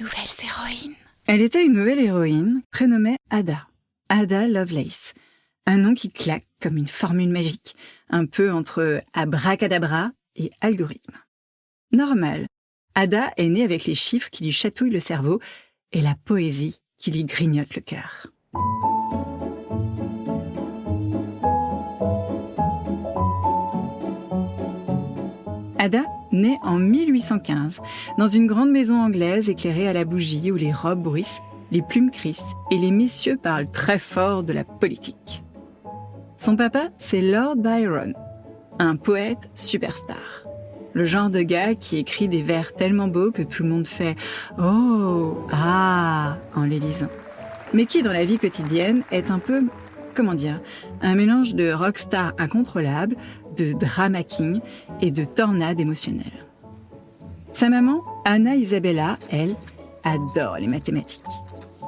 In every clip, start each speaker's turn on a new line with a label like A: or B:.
A: nouvelles héroïnes.
B: Elle était une nouvelle héroïne prénommée Ada. Ada Lovelace. Un nom qui claque comme une formule magique, un peu entre abracadabra et algorithme. Normal, Ada est née avec les chiffres qui lui chatouillent le cerveau et la poésie qui lui grignote le cœur. Ada naît en 1815, dans une grande maison anglaise éclairée à la bougie où les robes bruissent, les plumes crissent et les messieurs parlent très fort de la politique. Son papa, c'est Lord Byron, un poète superstar. Le genre de gars qui écrit des vers tellement beaux que tout le monde fait « Oh, ah » en les lisant. Mais qui, dans la vie quotidienne, est un peu, un mélange de rockstar incontrôlable, de drama king et de tornade émotionnelle. Sa maman, Anna Isabella, elle, adore les mathématiques.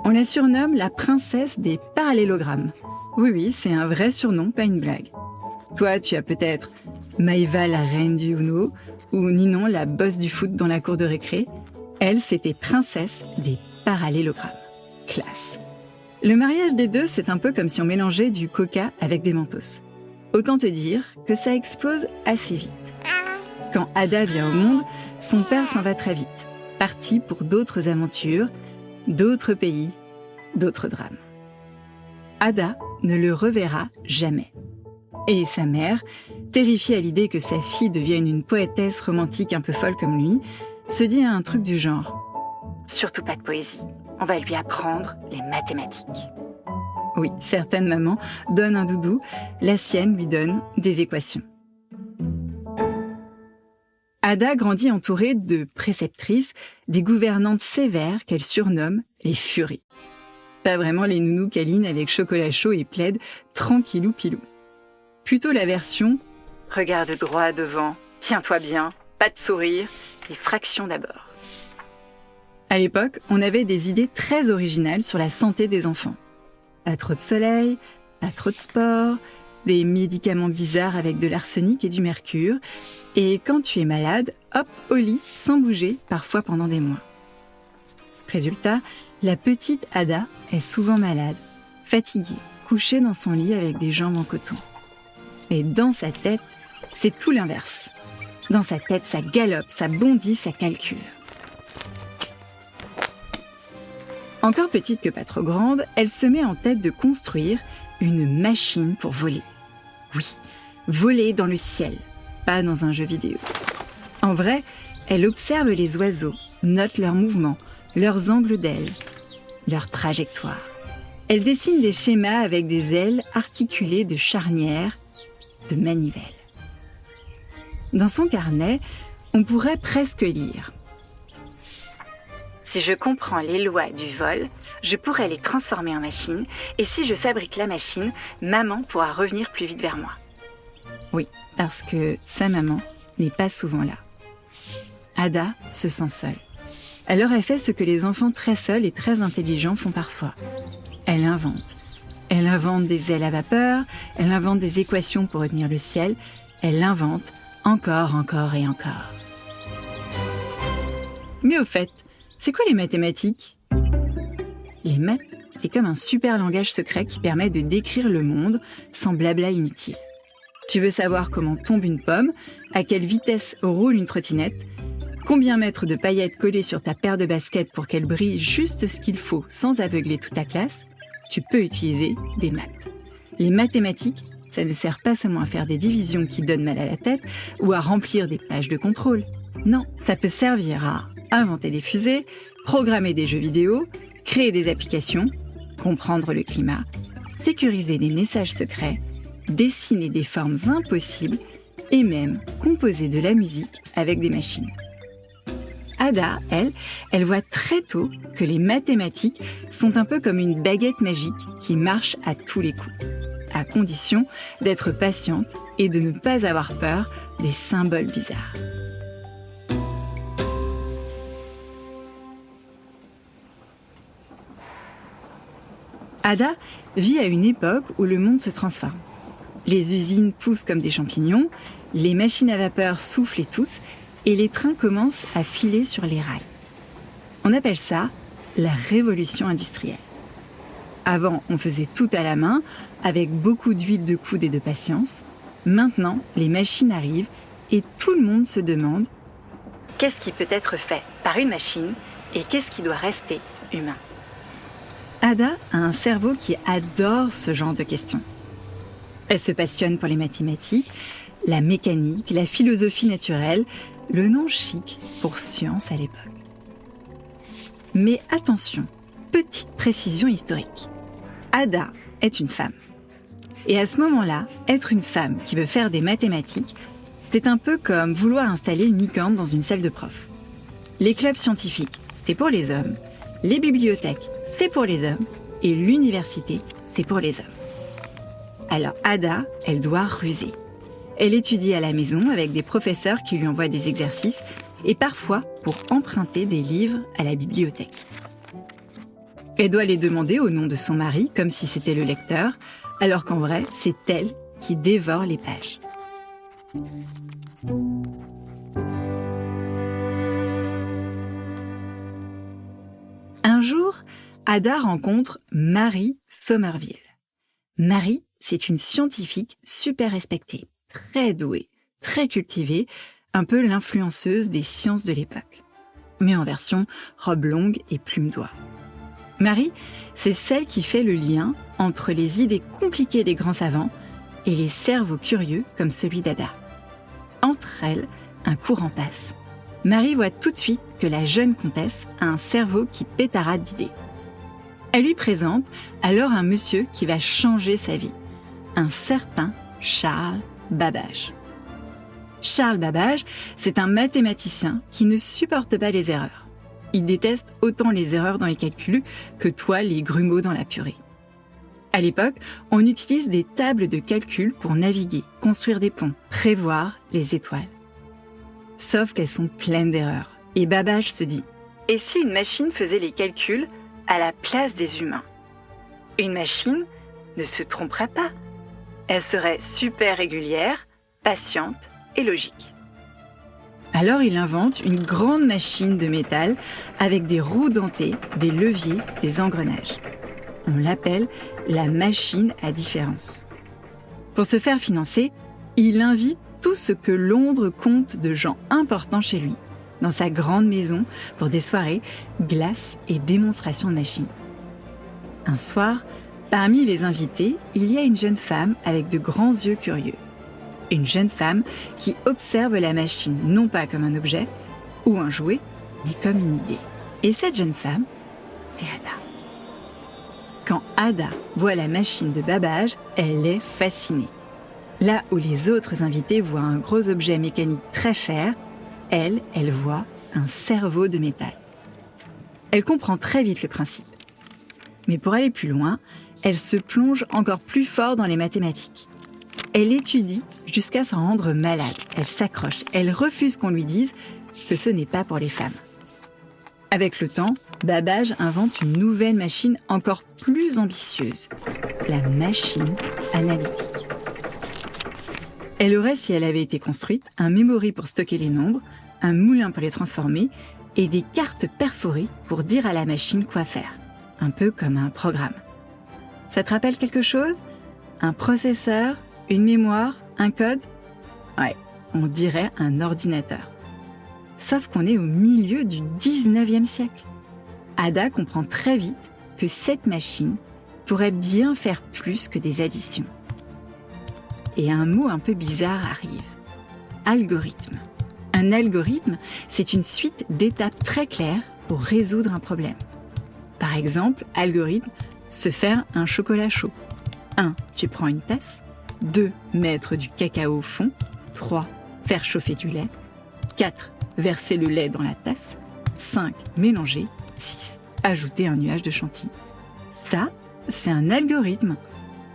B: On la surnomme la princesse des parallélogrammes. Oui, c'est un vrai surnom, pas une blague. Toi, tu as peut-être Maïva, la reine du Uno, ou Ninon, la bosse du foot dans la cour de récré. Elle, c'était princesse des parallélogrammes. Classe. Le mariage des deux, c'est un peu comme si on mélangeait du coca avec des mentos. Autant te dire que ça explose assez vite. Quand Ada vient au monde, son père s'en va très vite, parti pour d'autres aventures, d'autres pays, d'autres drames. Ada ne le reverra jamais. Et sa mère, terrifiée à l'idée que sa fille devienne une poétesse romantique un peu folle comme lui, se dit un truc du genre « Surtout pas de poésie, on va lui apprendre les mathématiques ». Oui, certaines mamans donnent un doudou, la sienne lui donne des équations. Ada grandit entourée de préceptrices, des gouvernantes sévères qu'elle surnomme les furies. Pas vraiment les nounous câlines avec chocolat chaud et plaid, tranquillou pilou. Plutôt la version « regarde droit devant, tiens-toi bien, pas de sourire, les fractions d'abord ». À l'époque, on avait des idées très originales sur la santé des enfants. Pas trop de soleil, pas trop de sport, des médicaments bizarres avec de l'arsenic et du mercure. Et quand tu es malade, hop, au lit, sans bouger, parfois pendant des mois. Résultat, la petite Ada est souvent malade, fatiguée, couchée dans son lit avec des jambes en coton. Et dans sa tête, c'est tout l'inverse. Dans sa tête, ça galope, ça bondit, ça calcule. Encore petite que pas trop grande, elle se met en tête de construire une machine pour voler. Oui, voler dans le ciel, pas dans un jeu vidéo. En vrai, elle observe les oiseaux, note leurs mouvements, leurs angles d'aile, leurs trajectoires. Elle dessine des schémas avec des ailes articulées de charnières, de manivelles. Dans son carnet, on pourrait presque lire « Si je comprends les lois du vol, je pourrais les transformer en machine, et si je fabrique la machine, maman pourra revenir plus vite vers moi. » Oui, parce que sa maman n'est pas souvent là. Ada se sent seule. Alors elle fait ce que les enfants très seuls et très intelligents font parfois. Elle invente. Elle invente des ailes à vapeur, elle invente des équations pour retenir le ciel, elle invente encore et encore. Mais au fait, c'est quoi les mathématiques ? Les maths, c'est comme un super langage secret qui permet de décrire le monde sans blabla inutile. Tu veux savoir comment tombe une pomme, à quelle vitesse roule une trottinette, combien mettre de paillettes collées sur ta paire de baskets pour qu'elle brille juste ce qu'il faut sans aveugler toute ta classe, tu peux utiliser des maths. Les mathématiques, ça ne sert pas seulement à faire des divisions qui donnent mal à la tête ou à remplir des pages de contrôle. Non, ça peut servir à inventer des fusées, programmer des jeux vidéo, créer des applications, comprendre le climat, sécuriser des messages secrets, dessiner des formes impossibles et même composer de la musique avec des machines. Ada, elle voit très tôt que les mathématiques sont un peu comme une baguette magique qui marche à tous les coups, à condition d'être patiente et de ne pas avoir peur des symboles bizarres. Ada vit à une époque où le monde se transforme. Les usines poussent comme des champignons, les machines à vapeur soufflent et toussent, et les trains commencent à filer sur les rails. On appelle ça la révolution industrielle. Avant, on faisait tout à la main, avec beaucoup d'huile de coude et de patience. Maintenant, les machines arrivent et tout le monde se demande qu'est-ce qui peut être fait par une machine et qu'est-ce qui doit rester humain. Ada a un cerveau qui adore ce genre de questions. Elle se passionne pour les mathématiques, la mécanique, la philosophie naturelle, le nom chic pour science à l'époque. Mais attention, petite précision historique. Ada est une femme. Et à ce moment-là, être une femme qui veut faire des mathématiques, c'est un peu comme vouloir installer une licorne dans une salle de prof. Les clubs scientifiques, c'est pour les hommes. Les bibliothèques, c'est pour les hommes. Et l'université, c'est pour les hommes. Alors Ada, elle doit ruser. Elle étudie à la maison avec des professeurs qui lui envoient des exercices et parfois pour emprunter des livres à la bibliothèque. Elle doit les demander au nom de son mari, comme si c'était le lecteur, alors qu'en vrai, c'est elle qui dévore les pages. Un jour, Ada rencontre Mary Somerville. Mary, c'est une scientifique super respectée, très douée, très cultivée, un peu l'influenceuse des sciences de l'époque, mais en version robe longue et plume d'oie. Mary, c'est celle qui fait le lien entre les idées compliquées des grands savants et les cerveaux curieux comme celui d'Ada. Entre elles, un courant passe. Mary voit tout de suite que la jeune comtesse a un cerveau qui pétarade d'idées. Elle lui présente alors un monsieur qui va changer sa vie, un certain Charles Babbage. Charles Babbage, c'est un mathématicien qui ne supporte pas les erreurs. Il déteste autant les erreurs dans les calculs que toi les grumeaux dans la purée. À l'époque, on utilise des tables de calcul pour naviguer, construire des ponts, prévoir les étoiles. Sauf qu'elles sont pleines d'erreurs. Et Babbage se dit « Et si une machine faisait les calculs à la place des humains ? Une machine ne se tromperait pas. Elle serait super régulière, patiente et logique. » Alors il invente une grande machine de métal avec des roues dentées, des leviers, des engrenages. On l'appelle la machine à différence. Pour se faire financer, il invite tout ce que Londres compte de gens importants chez lui, dans sa grande maison pour des soirées, glaces et démonstrations de machines. Un soir, parmi les invités, il y a une jeune femme avec de grands yeux curieux. Une jeune femme qui observe la machine non pas comme un objet ou un jouet, mais comme une idée. Et cette jeune femme, c'est Ada. Quand Ada voit la machine de Babbage, elle est fascinée. Là où les autres invités voient un gros objet mécanique très cher, elle voit un cerveau de métal. Elle comprend très vite le principe. Mais pour aller plus loin, elle se plonge encore plus fort dans les mathématiques. Elle étudie jusqu'à s'en rendre malade. Elle s'accroche. Elle refuse qu'on lui dise que ce n'est pas pour les femmes. Avec le temps, Babbage invente une nouvelle machine encore plus ambitieuse, la machine analytique. Elle aurait, si elle avait été construite, un memory pour stocker les nombres, un moulin pour les transformer et des cartes perforées pour dire à la machine quoi faire, un peu comme un programme. Ça te rappelle quelque chose ? Un processeur ? Une mémoire, un code ? Ouais, on dirait un ordinateur. Sauf qu'on est au milieu du 19e siècle. Ada comprend très vite que cette machine pourrait bien faire plus que des additions. Et un mot un peu bizarre arrive. Algorithme. Un algorithme, c'est une suite d'étapes très claires pour résoudre un problème. Par exemple, algorithme, se faire un chocolat chaud. 1. Tu prends une tasse. 2. Mettre du cacao au fond. 3. Faire chauffer du lait. 4. Verser le lait dans la tasse. 5. Mélanger. 6. Ajouter un nuage de chantilly. Ça, c'est un algorithme.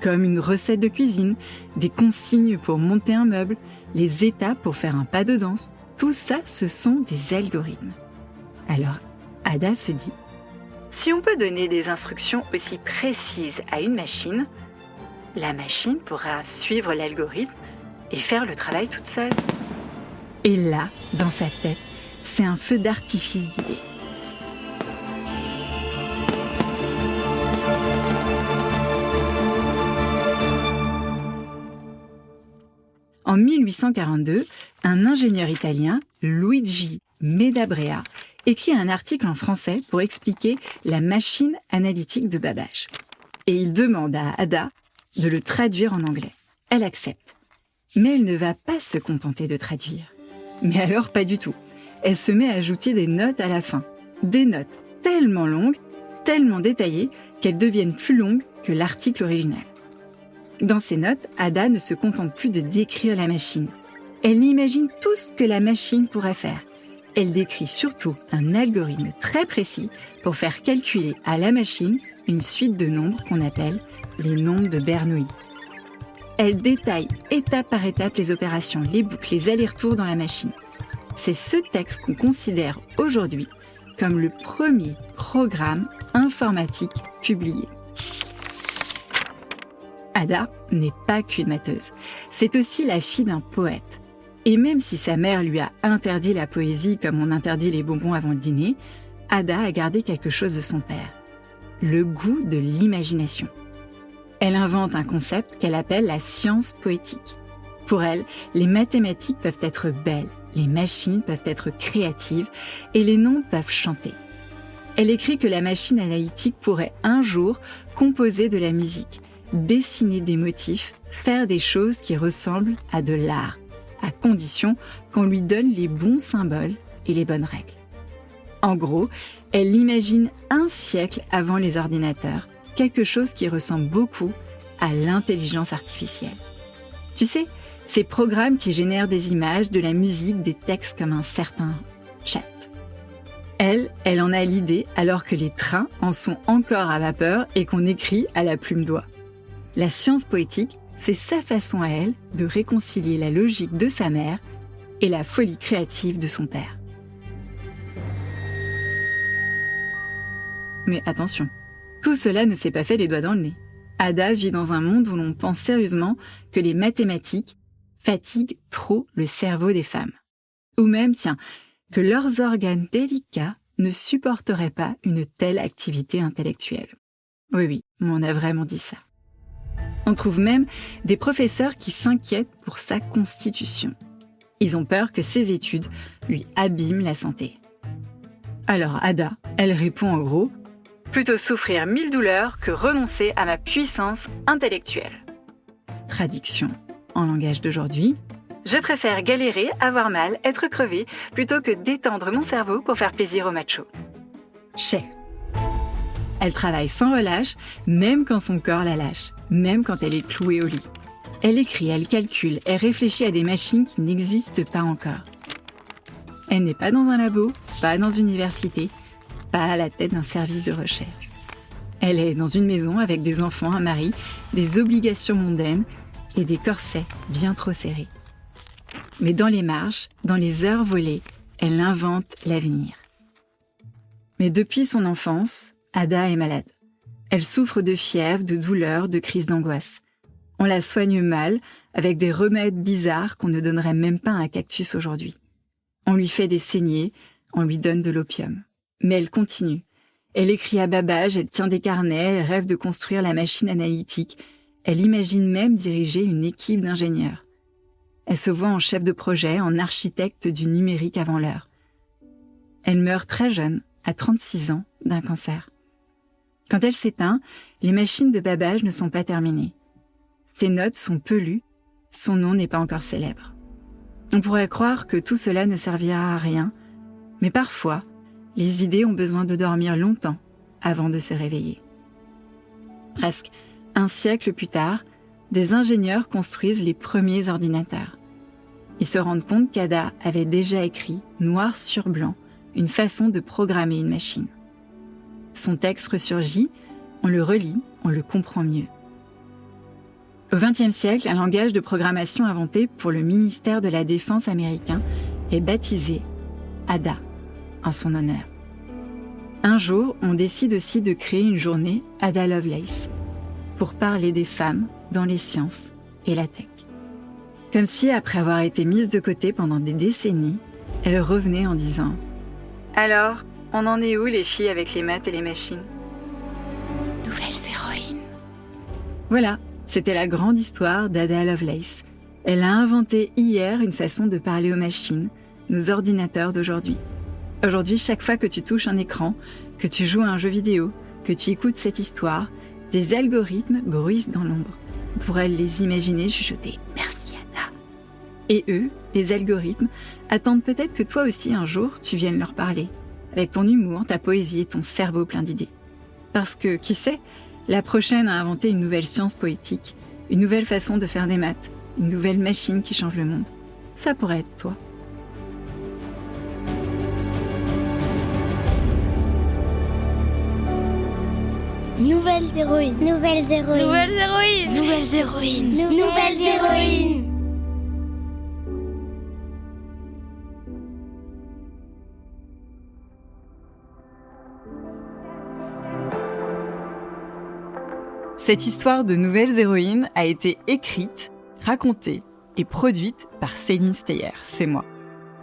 B: Comme une recette de cuisine, des consignes pour monter un meuble, les étapes pour faire un pas de danse. Tout ça, ce sont des algorithmes. Alors, Ada se dit, si on peut donner des instructions aussi précises à une machine, la machine pourra suivre l'algorithme et faire le travail toute seule. Et là, dans sa tête, c'est un feu d'artifice d'idées. En 1842, un ingénieur italien, Luigi Medabrea, écrit un article en français pour expliquer la machine analytique de Babbage. Et il demande à Ada de le traduire en anglais. Elle accepte. Mais elle ne va pas se contenter de traduire. Mais alors pas du tout. Elle se met à ajouter des notes à la fin. Des notes tellement longues, tellement détaillées, qu'elles deviennent plus longues que l'article original. Dans ces notes, Ada ne se contente plus de décrire la machine. Elle imagine tout ce que la machine pourrait faire. Elle décrit surtout un algorithme très précis pour faire calculer à la machine une suite de nombres qu'on appelle les nombres de Bernoulli. Elle détaille étape par étape les opérations, les boucles, les allers-retours dans la machine. C'est ce texte qu'on considère aujourd'hui comme le premier programme informatique publié. Ada n'est pas qu'une matheuse, c'est aussi la fille d'un poète. Et même si sa mère lui a interdit la poésie comme on interdit les bonbons avant le dîner, Ada a gardé quelque chose de son père, le goût de l'imagination. Elle invente un concept qu'elle appelle la science poétique. Pour elle, les mathématiques peuvent être belles, les machines peuvent être créatives et les nombres peuvent chanter. Elle écrit que la machine analytique pourrait un jour composer de la musique, dessiner des motifs, faire des choses qui ressemblent à de l'art, à condition qu'on lui donne les bons symboles et les bonnes règles. En gros, elle imagine un siècle avant les ordinateurs, quelque chose qui ressemble beaucoup à l'intelligence artificielle. Tu sais, ces programmes qui génèrent des images, de la musique, des textes comme un certain chat. Elle en a l'idée alors que les trains en sont encore à vapeur et qu'on écrit à la plume-doigt. La science poétique, c'est sa façon à elle de réconcilier la logique de sa mère et la folie créative de son père. Mais attention, tout cela ne s'est pas fait les doigts dans le nez. Ada vit dans un monde où l'on pense sérieusement que les mathématiques fatiguent trop le cerveau des femmes. Ou même, que leurs organes délicats ne supporteraient pas une telle activité intellectuelle. Oui, on a vraiment dit ça. On trouve même des professeurs qui s'inquiètent pour sa constitution. Ils ont peur que ses études lui abîment la santé. Alors Ada, elle répond en gros « Plutôt souffrir 1000 douleurs que renoncer à ma puissance intellectuelle ». Traduction en langage d'aujourd'hui « Je préfère galérer, avoir mal, être crevé, plutôt que d'étendre mon cerveau pour faire plaisir aux machos. » Chais. Elle travaille sans relâche, même quand son corps la lâche, même quand elle est clouée au lit. Elle écrit, elle calcule, elle réfléchit à des machines qui n'existent pas encore. Elle n'est pas dans un labo, pas dans une université, pas à la tête d'un service de recherche. Elle est dans une maison avec des enfants, un mari, des obligations mondaines et des corsets bien trop serrés. Mais dans les marges, dans les heures volées, elle invente l'avenir. Mais depuis son enfance, Ada est malade. Elle souffre de fièvre, de douleurs, de crises d'angoisse. On la soigne mal, avec des remèdes bizarres qu'on ne donnerait même pas à un cactus aujourd'hui. On lui fait des saignées, on lui donne de l'opium. Mais elle continue. Elle écrit à Babbage, elle tient des carnets, elle rêve de construire la machine analytique. Elle imagine même diriger une équipe d'ingénieurs. Elle se voit en chef de projet, en architecte du numérique avant l'heure. Elle meurt très jeune, à 36 ans, d'un cancer. Quand elle s'éteint, les machines de Babbage ne sont pas terminées. Ses notes sont peu lues, son nom n'est pas encore célèbre. On pourrait croire que tout cela ne servira à rien, mais parfois, les idées ont besoin de dormir longtemps avant de se réveiller. Presque un siècle plus tard, des ingénieurs construisent les premiers ordinateurs. Ils se rendent compte qu'Ada avait déjà écrit, noir sur blanc, une façon de programmer une machine. Son texte ressurgit, on le relit, on le comprend mieux. Au XXe siècle, un langage de programmation inventé pour le ministère de la Défense américain est baptisé Ada, en son honneur. Un jour, on décide aussi de créer une journée Ada Lovelace pour parler des femmes dans les sciences et la tech. Comme si, après avoir été mise de côté pendant des décennies, elle revenait en disant « Alors, on en est où les filles avec les maths et les machines ?» Nouvelles héroïnes. Voilà, c'était la grande histoire d'Ada Lovelace, Elle a inventé hier une façon de parler aux machines, nos ordinateurs d'aujourd'hui. Aujourd'hui, chaque fois que tu touches un écran, que tu joues à un jeu vidéo, que tu écoutes cette histoire, des algorithmes bruissent dans l'ombre. On pourrait les imaginer chuchoter « Merci Ada ». Et eux, les algorithmes, attendent peut-être que toi aussi un jour tu viennes leur parler, avec ton humour, ta poésie et ton cerveau plein d'idées. Parce que, qui sait, la prochaine a inventé une nouvelle science poétique, une nouvelle façon de faire des maths, une nouvelle machine qui change le monde. Ça pourrait être toi.
A: Nouvelles héroïnes.
C: Nouvelles héroïnes.
A: Nouvelles héroïnes.
C: Nouvelles héroïnes. Nouvelles héroïnes.
B: Cette histoire de nouvelles héroïnes a été écrite, racontée et produite par Céline Steyer, c'est moi,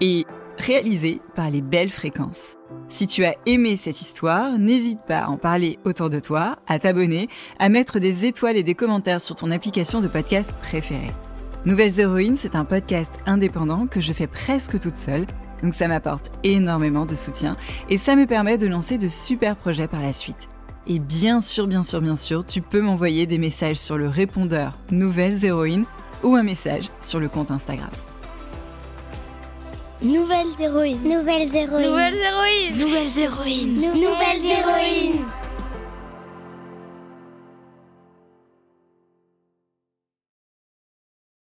B: et réalisée par les Belles Fréquences. Si tu as aimé cette histoire, n'hésite pas à en parler autour de toi, à t'abonner, à mettre des étoiles et des commentaires sur ton application de podcast préférée. Nouvelles héroïnes, c'est un podcast indépendant que je fais presque toute seule, donc ça m'apporte énormément de soutien et ça me permet de lancer de super projets par la suite. Et bien sûr, tu peux m'envoyer des messages sur le répondeur Nouvelles héroïnes ou un message sur le compte Instagram.
A: Nouvelles héroïnes.
C: Nouvelles héroïnes.
A: Nouvelles héroïnes.
C: Nouvelles héroïnes. Nouvelles héroïnes.